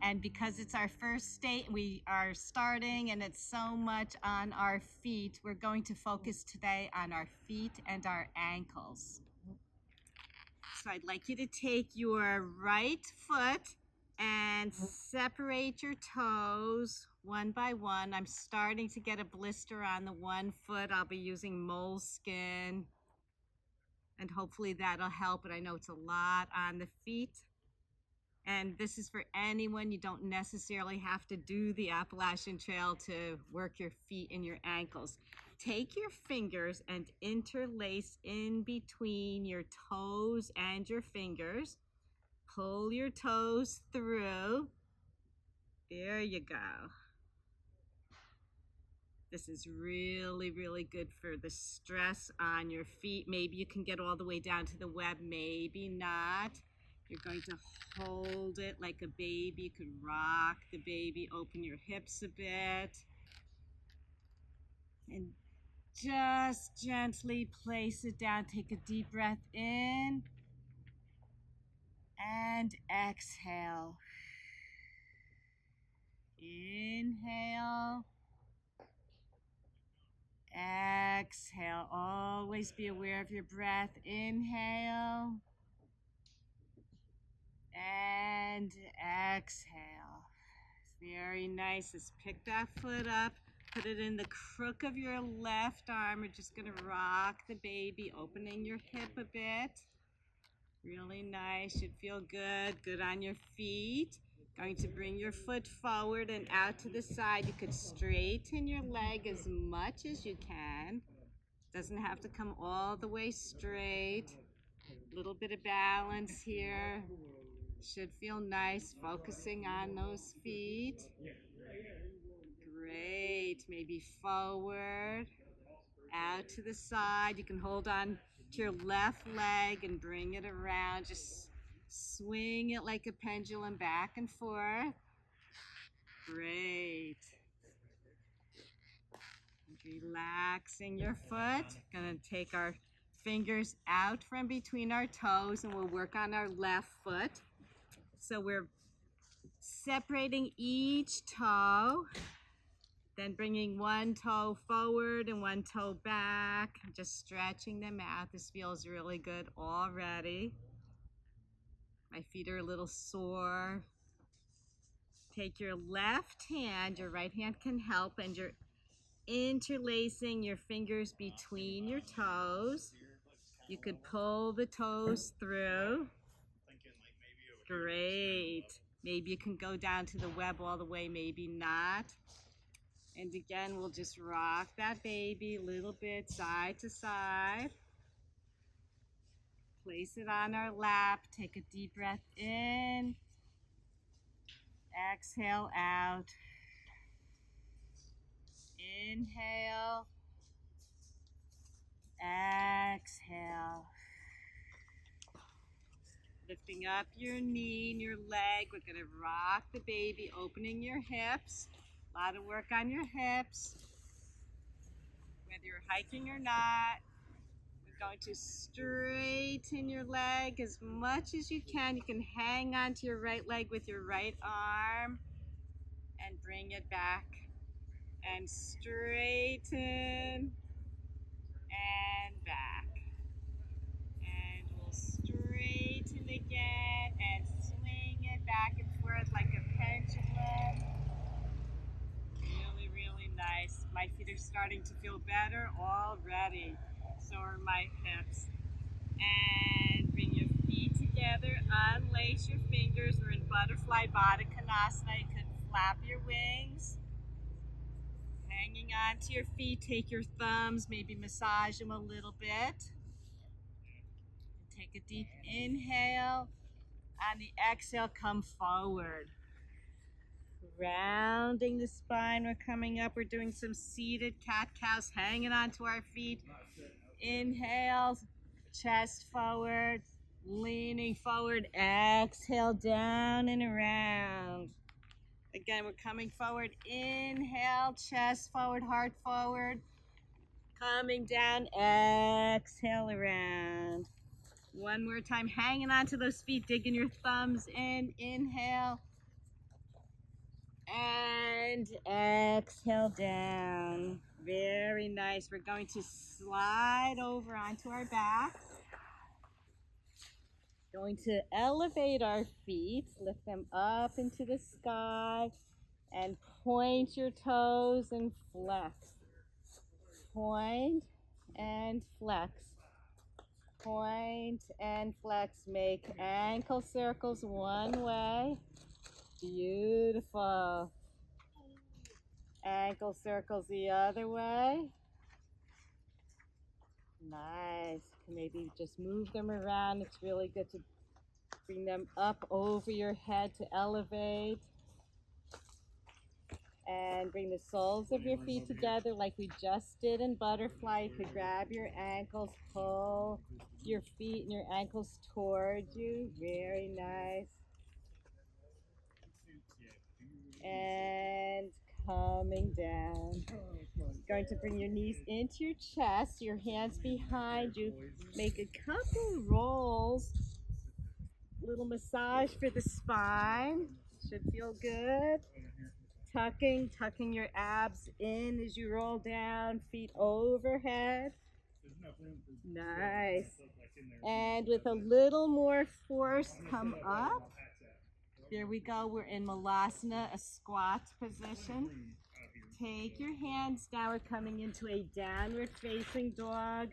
And because it's our first day, we are starting and it's so much on our feet, we're going to focus today on our feet and our ankles. So I'd like you to take your right foot and separate your toes one by one. I'm starting to get a blister on the one foot. I'll be using moleskin, and hopefully that'll help, but I know it's a lot on the feet. And this is for anyone. You don't necessarily have to do the Appalachian Trail to work your feet and your ankles. Take your fingers and interlace in between your toes and your fingers. Pull your toes through. There you go. This is really, really good for the stress on your feet. Maybe you can get all the way down to the web, maybe not. You're going to hold it like a baby. You could rock the baby, open your hips a bit. And just gently place it down. Take a deep breath in and exhale. Inhale. Exhale. Always be aware of your breath. Inhale. And exhale. Very nice. Just pick that foot up. Put it in the crook of your left arm. We're just going to rock the baby, opening your hip a bit. Really nice. Should feel good. Good on your feet. Going to bring your foot forward and out to the side. You could straighten your leg as much as you can. Doesn't have to come all the way straight. A little bit of balance here. Should feel nice, focusing on those feet. Great. Maybe forward, out to the side. You can hold on to your left leg and bring it around. Just swing it like a pendulum back and forth. Great. Relaxing your foot. Gonna take our fingers out from between our toes and we'll work on our left foot. So we're separating each toe, then bringing one toe forward and one toe back, just stretching them out. This feels really good already. My feet are a little sore. Take your left hand, your right hand can help, and you're interlacing your fingers between your toes. You could pull the toes through. Great. Maybe you can go down to the web all the way, maybe not. And again, we'll just rock that baby a little bit side to side. Place it on our lap. Take a deep breath in. Exhale out. Inhale. Exhale. Lifting up your knee and your leg. We're going to rock the baby, opening your hips. A lot of work on your hips. Whether you're hiking or not, we're going to straighten your leg as much as you can. You can hang onto your right leg with your right arm and bring it back. And straighten and back. And we'll straighten again and swing it back and forth like a pendulum. Really, really nice. My feet are starting to feel better already. So are my hips. And bring your feet together. Unlace your fingers. We're in Butterfly Baddha Konasana. You can flap your wings. Hanging on to your feet. Take your thumbs. Maybe massage them a little bit. Take a deep inhale. On the exhale, come forward. Rounding the spine, we're coming up. We're doing some seated cat-cows, hanging onto our feet. Inhale, chest forward, leaning forward. Exhale, down and around. Again, we're coming forward. Inhale, chest forward, heart forward. Coming down, exhale around. One more time, hanging onto those feet, digging your thumbs in. Inhale. And exhale down. Very nice. We're going to slide over onto our back. Going to elevate our feet, lift them up into the sky, and point your toes and flex. Point and flex. Point and flex. Make ankle circles one way. Beautiful. Ankle circles the other way. Nice. Maybe just move them around. It's really good to bring them up over your head to elevate. And bring the soles of your feet together like we just did in butterfly. You could grab your ankles, pull your feet and your ankles towards you. Very nice. And coming down. Going to bring your knees into your chest, your hands behind you. Make a couple rolls. Little massage for the spine. Should feel good. Tucking your abs in as you roll down, feet overhead. Nice. And with a little more force, come up. There we go. We're in Malasana, a squat position. Take your hands down. We're coming into a downward facing dog.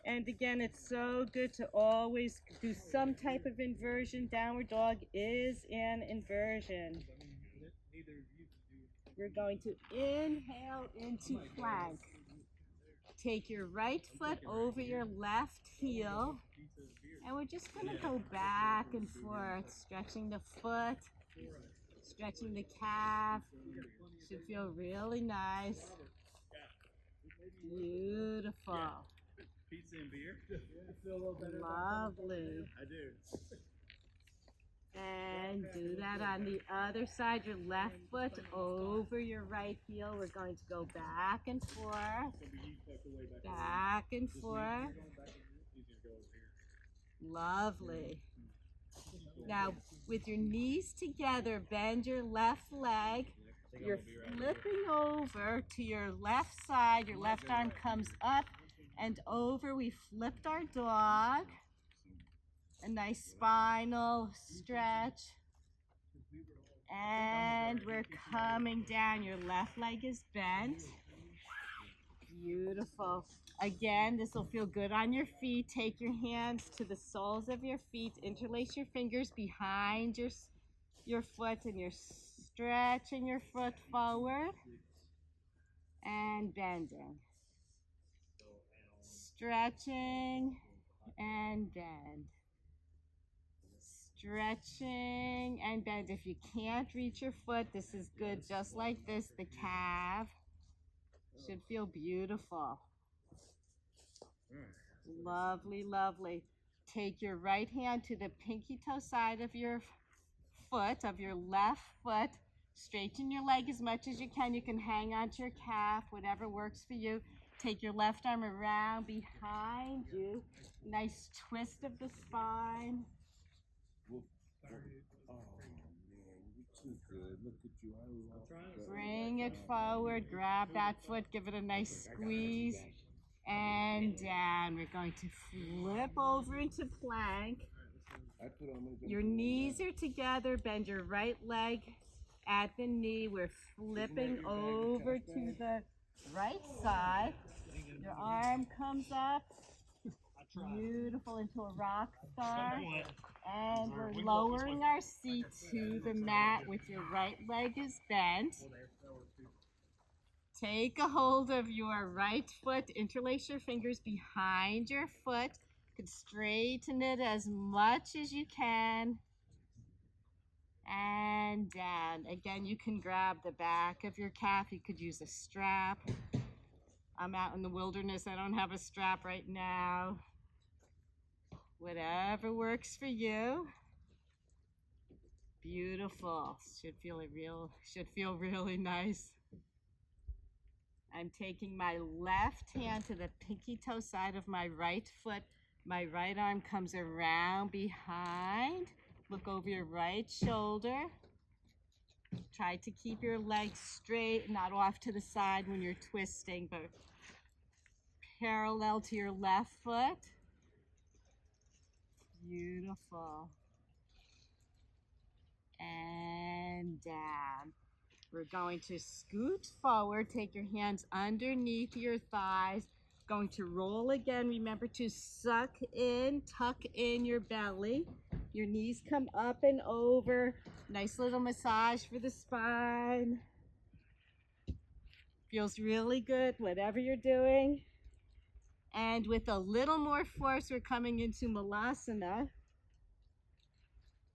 And again, it's so good to always do some type of inversion. Downward dog is an inversion. We're going to inhale into plank. Take your right foot over your left heel. And we're just going to go back and forth, stretching the foot, stretching the calf. Should feel really nice. Beautiful. Pizza and beer. Lovely. I do. And do that on the other side. Your left foot over your right heel. We're going to go back and forth. Back and forth. Lovely. Now, with your knees together, bend your left leg. You're flipping over to your left side. Your left arm comes up and over. We flipped our dog. A nice spinal stretch. And we're coming down. Your left leg is bent. Beautiful. Again, this will feel good on your feet. Take your hands to the soles of your feet. Interlace your fingers behind your foot, and you're stretching your foot forward and bending. Stretching and bend. Stretching and bend. If you can't reach your foot, this is good just like this. The calf should feel beautiful. Lovely, lovely. Take your right hand to the pinky toe side of your foot, of your left foot. Straighten your leg as much as you can. You can hang onto your calf, whatever works for you. Take your left arm around behind you. Nice twist of the spine. Bring it forward, grab that foot, give it a nice squeeze, and down. We're going to flip over into plank. Your knees are together, bend your right leg at the knee. We're flipping over to the right side. Your arm comes up. Beautiful, into a rock star. And we're lowering our seat to the mat with your right leg is bent. Take a hold of your right foot. Interlace your fingers behind your foot. You can straighten it as much as you can. And down. Again, you can grab the back of your calf. You could use a strap. I'm out in the wilderness. I don't have a strap right now. Whatever works for you. Beautiful. Should feel really nice. I'm taking my left hand to the pinky toe side of my right foot. My right arm comes around behind. Look over your right shoulder. Try to keep your legs straight, not off to the side when you're twisting, but parallel to your left foot. Beautiful. And down. We're going to scoot forward, take your hands underneath your thighs. Going to roll again. Remember to suck in, tuck in your belly. Your knees come up and over. Nice little massage for the spine. Feels really good, whatever you're doing. And with a little more force, we're coming into Malasana.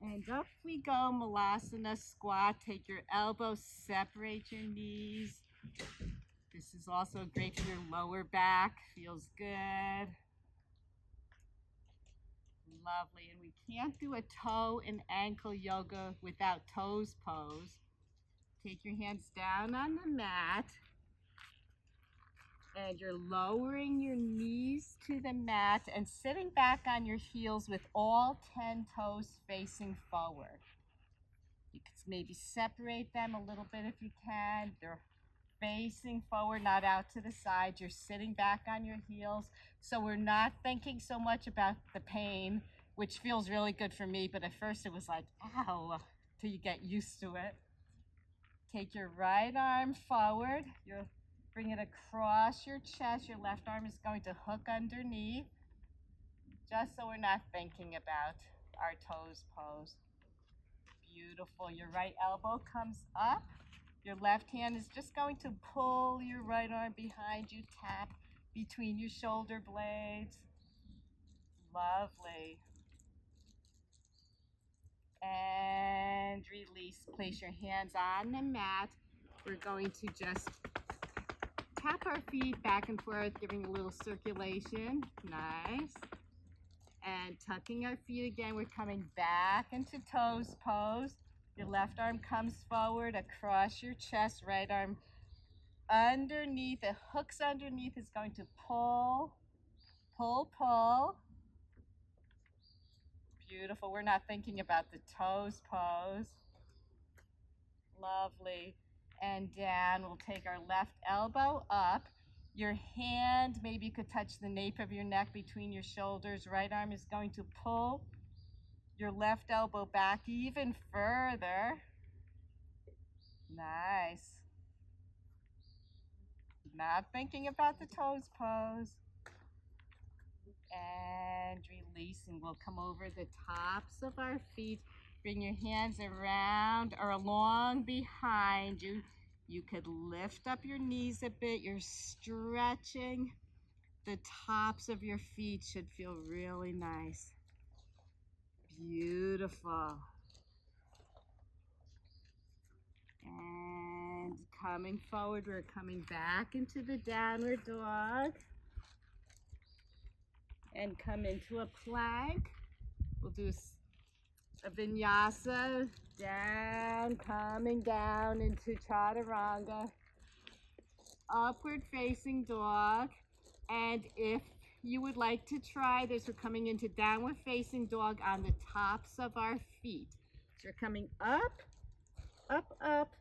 And up we go, Malasana squat. Take your elbows, separate your knees. This is also great for your lower back. Feels good. Lovely. And we can't do a toe and ankle yoga without toes pose. Take your hands down on the mat. And you're lowering your knees to the mat and sitting back on your heels with all 10 toes facing forward. You could maybe separate them a little bit if you can. They're facing forward, not out to the side. You're sitting back on your heels. So we're not thinking so much about the pain, which feels really good for me, but at first it was like, ow, till you get used to it. Take your right arm forward. You're bring it across your chest. Your left arm is going to hook underneath, just so we're not thinking about our toes pose. Beautiful. Your right elbow comes up. Your left hand is just going to pull your right arm behind you, tap between your shoulder blades. Lovely. And release. Place your hands on the mat. We're going to just tap our feet back and forth, giving a little circulation. Nice. And tucking our feet again. We're coming back into toes pose. Your left arm comes forward across your chest. Right arm underneath. It hooks underneath. It's going to pull, pull, pull. Beautiful. We're not thinking about the toes pose. Lovely. And down. We'll take our left elbow up. Your hand, maybe you could touch the nape of your neck between your shoulders. Right arm is going to pull your left elbow back even further. Nice. Not thinking about the toes pose. And releasing. We'll come over the tops of our feet. Bring your hands around or along behind you. You could lift up your knees a bit. You're stretching. The tops of your feet should feel really nice. Beautiful. And coming forward, we're coming back into the downward dog. And come into a plank. We'll do a vinyasa, down, coming down into chaturanga, upward facing dog. And if you would like to try this, we're coming into downward facing dog on the tops of our feet. So we're coming up, up, up.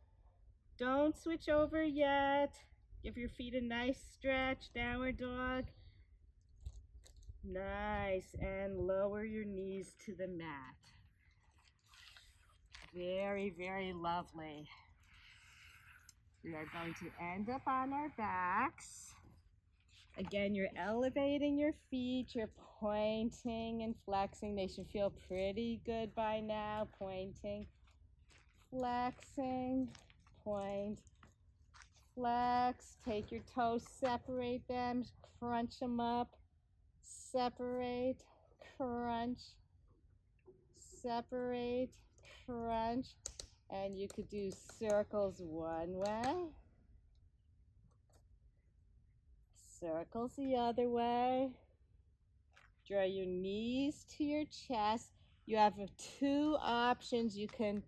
Don't switch over yet. Give your feet a nice stretch, downward dog. Nice, and lower your knees to the mat. Very, very lovely. We are going to end up on our backs. Again, you're elevating your feet, you're pointing and flexing. They should feel pretty good by now. Pointing, flexing, point, flex. Take your toes, separate them, crunch them up. Separate, crunch, separate, crunch. And you could do circles one way, circles the other way. Draw your knees to your chest. You have two options. You can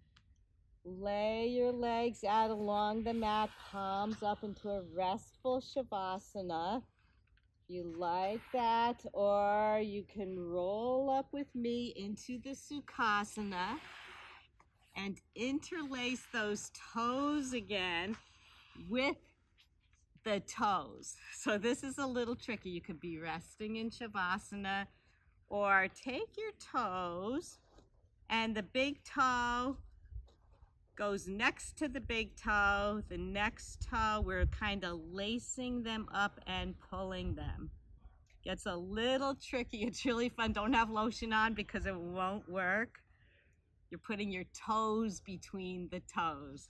lay your legs out along the mat, palms up into a restful shavasana. You like that, or you can roll up with me into the Sukhasana. and interlace those toes again with the toes. So this is a little tricky. You could be resting in Shavasana, or take your toes and the big toe goes next to the big toe. The next toe, we're kind of lacing them up and pulling them. Gets a little tricky. It's really fun. Don't have lotion on because it won't work. You're putting your toes between the toes.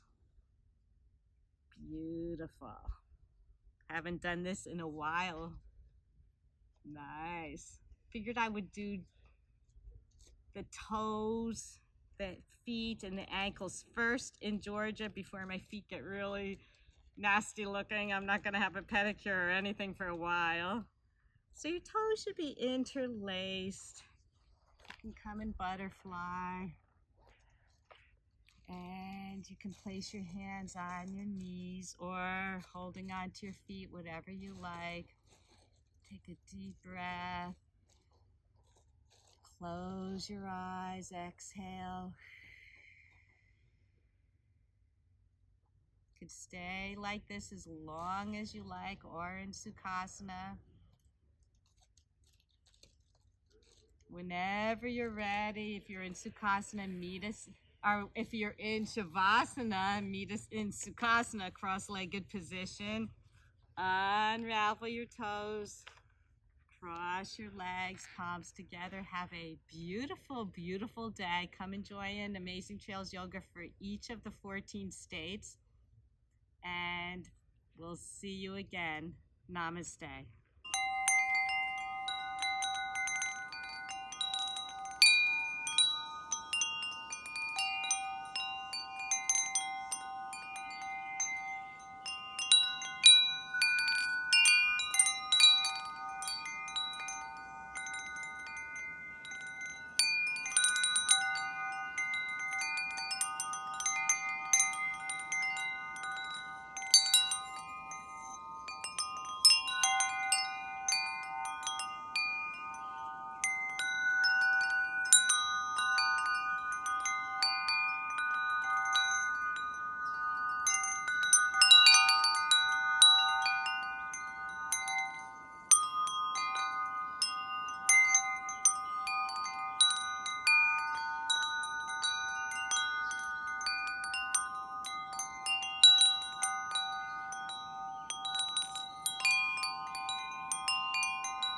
Beautiful. Haven't done this in a while. Nice. Figured I would do the toes, the feet, and the ankles first in Georgia before my feet get really nasty looking. I'm not going to have a pedicure or anything for a while. So your toes should be interlaced. You can come in butterfly. And you can place your hands on your knees or holding onto your feet, whatever you like. Take a deep breath. Close your eyes, exhale. You could stay like this as long as you like, or in Sukhasana. Whenever you're ready, if you're in Sukhasana, meet us. Or if you're in Shavasana, meet us in Sukhasana, cross-legged position. Unravel your toes. Cross your legs, palms together. Have a beautiful, beautiful day. Come and join Amazing Trails Yoga for each of the 14 states. And we'll see you again. Namaste.